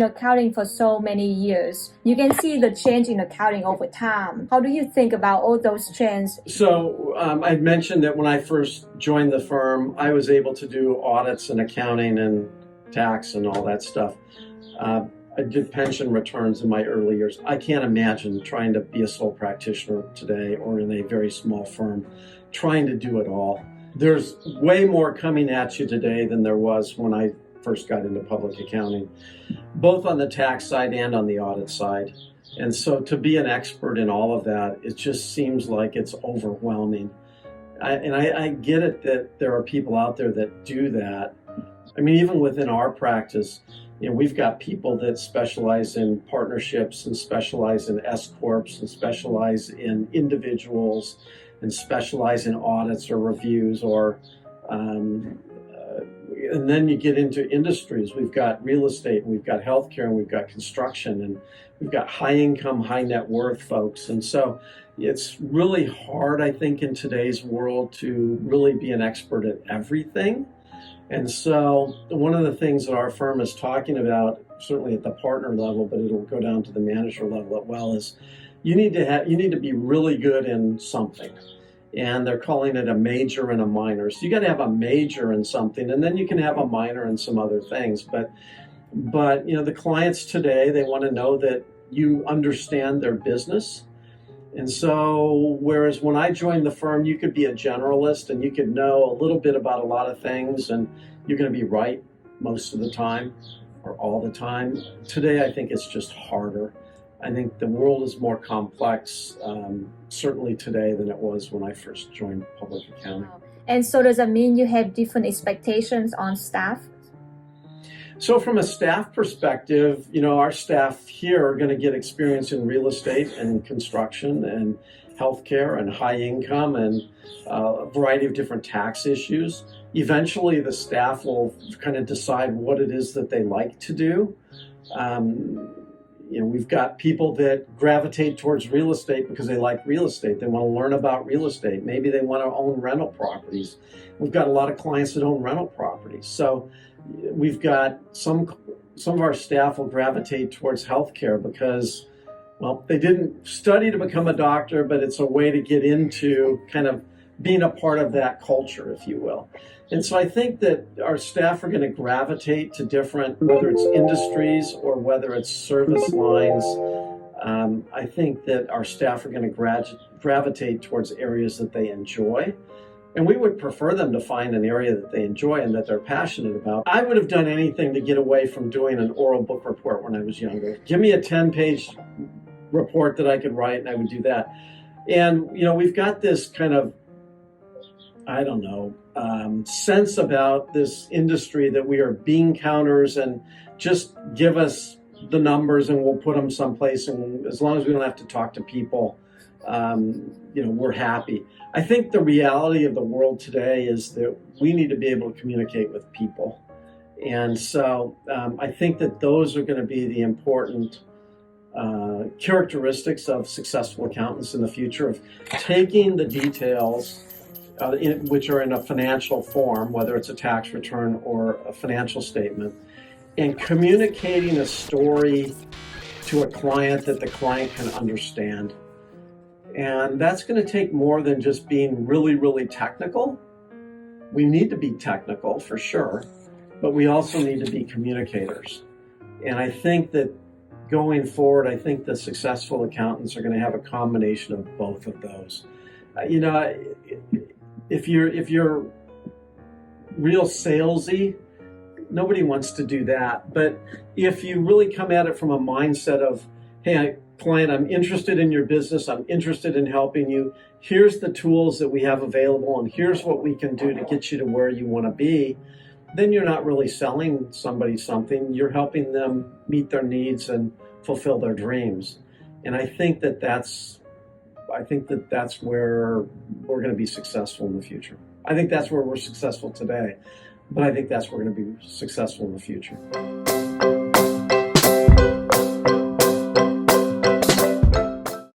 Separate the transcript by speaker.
Speaker 1: accounting for so many years. You can see the change in accounting over time. How do you think about all those trends?
Speaker 2: So I mentioned that when I first joined the firm, I was able to do audits and accounting and tax and all that stuff. I did pension returns in my early years. I can't imagine trying to be a sole practitioner today or in a very small firm, trying to do it all. There's way more coming at you today than there was when I first got into public accounting, both on the tax side and on the audit side. And so to be an expert in all of that, it just seems like it's overwhelming. I get it that there are people out there that do that. I mean, even within our practice, we've got people that specialize in partnerships and specialize in S-corps and specialize in individuals and specialize in audits or reviews and then you get into industries. We've got real estate, and we've got healthcare, and we've got construction, and we've got high income, high net worth folks. And so it's really hard, I think, in today's world to really be an expert at everything. And so one of the things that our firm is talking about, certainly at the partner level, but it'll go down to the manager level as well, is you need to be really good in something. And they're calling it a major and a minor. So you got to have a major in something, and then you can have a minor in some other things. But the clients today, they want to know that you understand their business. And so, whereas when I joined the firm, you could be a generalist and you could know a little bit about a lot of things, and you're going to be right most of the time or all the time. Today, I think it's just harder. I think the world is more complex, certainly today, than it was when I first joined public accounting.
Speaker 1: And so does that mean you have different expectations on staff?
Speaker 2: So from a staff perspective, our staff here are going to get experience in real estate and construction and healthcare and high income and a variety of different tax issues. Eventually, the staff will kind of decide what it is that they like to do. We've got people that gravitate towards real estate because they like real estate. They want to learn about real estate. Maybe they want to own rental properties. We've got a lot of clients that own rental properties. So we've got some of our staff will gravitate towards healthcare because, they didn't study to become a doctor, but it's a way to get into kind of being a part of that culture, if you will. And so I think that our staff are going to gravitate to different, whether it's industries or whether it's service lines. I think that our staff are going to gravitate towards areas that they enjoy. And we would prefer them to find an area that they enjoy and that they're passionate about. I would have done anything to get away from doing an oral book report when I was younger. Give me a 10-page report that I could write and I would do that. And, we've got this kind of, sense about this industry that we are bean counters and just give us the numbers and we'll put them someplace. And as long as we don't have to talk to people, we're happy. I think the reality of the world today is that we need to be able to communicate with people. And so I think that those are going to be the important characteristics of successful accountants in the future, of taking the details which are in a financial form, whether it's a tax return or a financial statement, and communicating a story to a client that the client can understand. And that's going to take more than just being really, really technical. We need to be technical for sure, but we also need to be communicators. And I think that going forward, I think the successful accountants are going to have a combination of both of those. If you're real salesy, nobody wants to do that. But if you really come at it from a mindset of, hey, client, I'm interested in your business, I'm interested in helping you, here's the tools that we have available, and here's what we can do to get you to where you want to be, then you're not really selling somebody something, you're helping them meet their needs and fulfill their dreams. And I think that that's where we're going to be successful in the future. I think that's where we're successful today, but I think that's where we're going to be successful in the future.